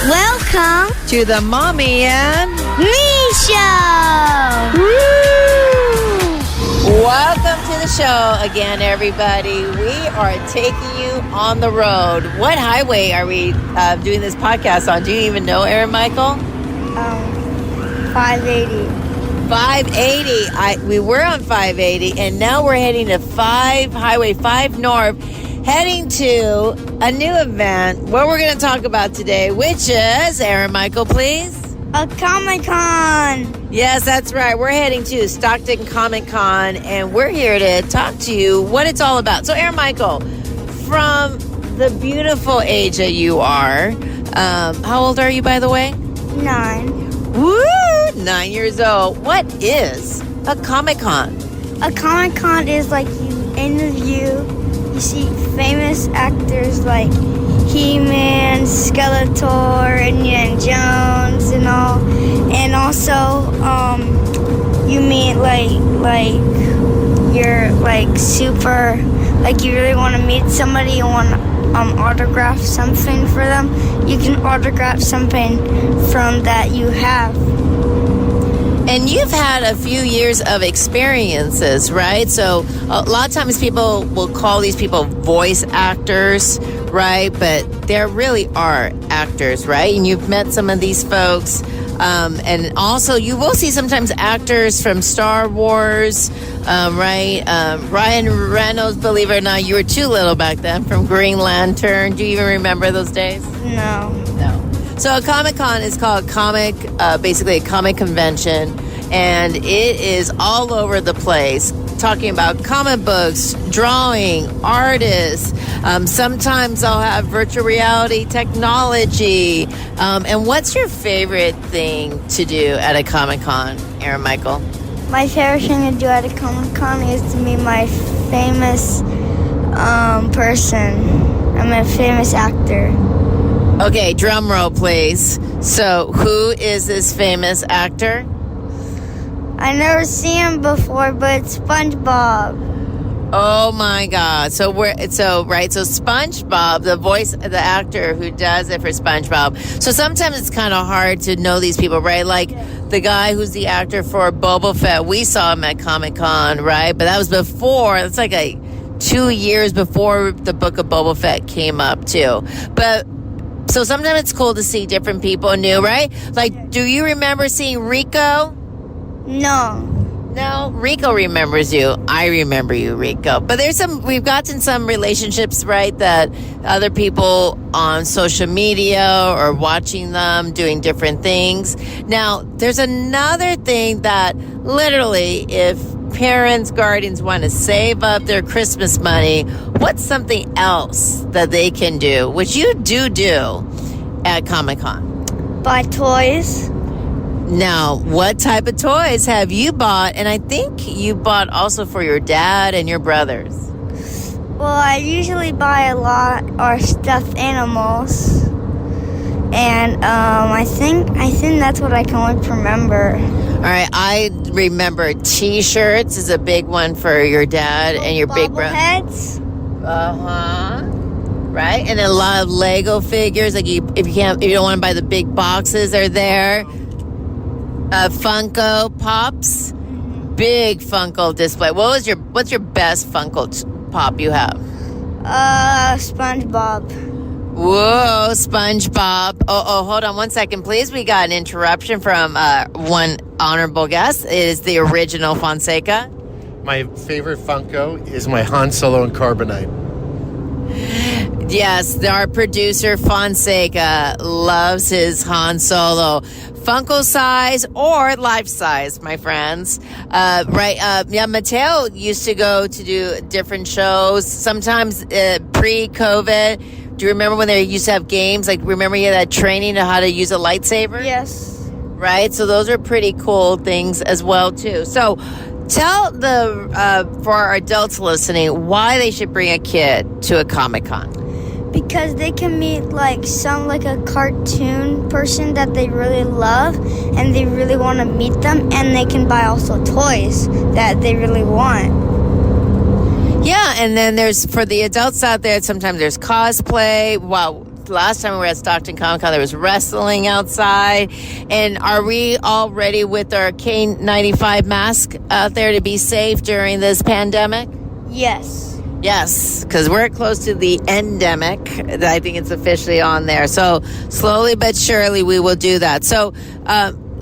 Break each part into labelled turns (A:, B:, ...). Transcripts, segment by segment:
A: Welcome
B: to the Mommy and
A: Me Show!
B: Woo! Welcome to the show again, everybody. We are taking you on the road. What highway are we doing this podcast on? Do you even know, Aaron Michael?
A: 580.
B: 580. We were on 580, and now we're heading to Highway 5 North, heading to a new event, what we're going to talk about today, which is, Aaron Michael, please.
A: A Comic-Con.
B: Yes, that's right. We're heading to Stockton Comic-Con, and we're here to talk to you what it's all about. So, Aaron Michael, from the beautiful age that you are, how old are you, by the way?
A: 9.
B: Woo! 9 years old. What is a Comic-Con?
A: A Comic-Con is like you interview, you see famous actors like He-Man, Skeletor, Indiana Jones, and all. And also, you meet like you're like super, like you really want to meet somebody, you want to autograph something for them. You can autograph something from that you have.
B: And you've had a few years of experiences, right? So a lot of times people will call these people voice actors, right? But there really are actors, right? And you've met some of these folks. And also you will see sometimes actors from Star Wars, right? Ryan Reynolds, believe it or not, you were too little back then, from Green Lantern. Do you even remember those days?
A: No.
B: So a Comic-Con is called basically a comic convention, and it is all over the place, talking about comic books, drawing, artists. Sometimes they'll have virtual reality technology. And what's your favorite thing to do at a Comic-Con, Aaron Michael?
A: My favorite thing to do at a Comic-Con is to meet my famous person. I'm a famous actor.
B: Okay, drum roll, please. So, who is this famous actor?
A: I never seen him before, but it's SpongeBob.
B: Oh my God! So SpongeBob, the actor who does it for SpongeBob. So sometimes it's kind of hard to know these people, right? Like the guy who's the actor for Boba Fett. We saw him at Comic-Con, right? But that was before. It's like 2 years before the book of Boba Fett came up, too. But so sometimes it's cool to see different people new, right? Like, do you remember seeing Rico? No, Rico remembers you. I remember you, Rico. But we've gotten some relationships, right, that other people on social media or watching them doing different things. Now, there's another thing that literally, if parents, guardians want to save up their Christmas money, what's something else that they can do, which you do at Comic-Con?
A: Buy toys.
B: Now, what type of toys have you bought? And I think you bought also for your dad and your brothers.
A: Well, I usually buy a lot or stuffed animals. And I think that's what I can remember.
B: All right, I remember T-shirts is a big one for your dad and your big brother.
A: Bobbleheads.
B: Right, and a lot of Lego figures. Like if you don't want to buy the big boxes, they're there. Funko Pops, big Funko display. What's your best Funko Pop you have?
A: SpongeBob.
B: Whoa, SpongeBob. Oh, hold on one second, please. We got an interruption from one honorable guest. It is the original Fonseca.
C: My favorite Funko is my Han Solo and Carbonite.
B: Yes, our producer Fonseca loves his Han Solo. Funko size or life size, my friends. Right. Yeah, Mateo used to go to do different shows, sometimes pre-COVID. Do you remember when they used to have games? Like, remember you had that training on how to use a lightsaber?
A: Yes.
B: Right? So those are pretty cool things as well, too. So tell for our adults listening, why they should bring a kid to a Comic-Con.
A: Because they can meet a cartoon person that they really love and they really want to meet them, and they can buy also toys that they really want.
B: Yeah, and then there's, for the adults out there, sometimes there's cosplay. Wow, last time we were at Stockton Comic Con, there was wrestling outside. And are we all ready with our K95 mask out there to be safe during this pandemic?
A: Yes.
B: Yes, because we're close to the endemic. I think it's officially on there. So slowly but surely we will do that. So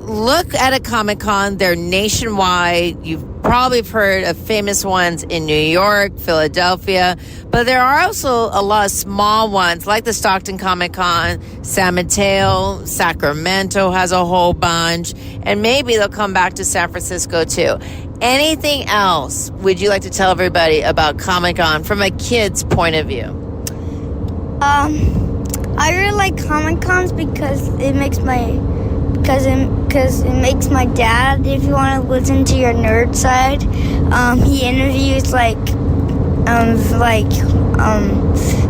B: look at a Comic-Con. They're nationwide. You've probably heard of famous ones in New York, Philadelphia, but there are also a lot of small ones like the Stockton Comic-Con, San Mateo, Sacramento has a whole bunch, and maybe they'll come back to San Francisco too. Anything else would you like to tell everybody about Comic-Con from a kid's point of view?
A: I really like Comic Cons because it makes my dad. If you want to listen to your nerd side, he interviews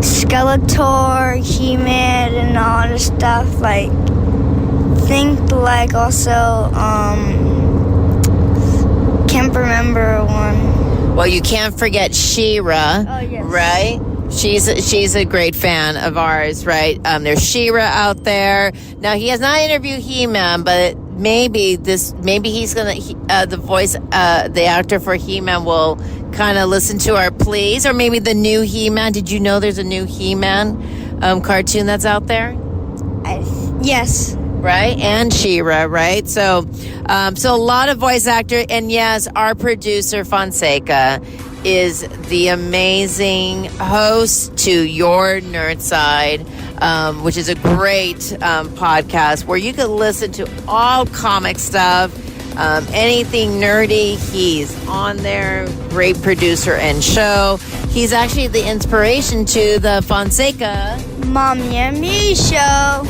A: Skeletor, He-Man, and all this stuff. Can't remember one.
B: Well, you can't forget She-Ra,
A: Oh, yes.
B: right? She's a great fan of ours, right? There's She-Ra out there. Now, he has not interviewed He-Man, but maybe he's gonna the actor for He-Man will kind of listen to our pleas, or maybe the new He-Man. Did you know there's a new He-Man cartoon that's out there?
A: Yes.
B: Right, and She-Ra, right? So a lot of voice actor, and yes, our producer Fonseca is the amazing host to Your Nerd Side, which is a great podcast where you can listen to all comic stuff, anything nerdy. He's on there, great producer and show. He's actually the inspiration to the Fonseca
A: Mommy and Me show.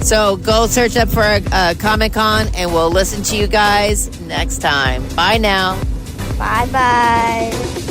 B: So go search up for a Comic-Con, and we'll listen to you guys next time. Bye now.
A: Bye-bye.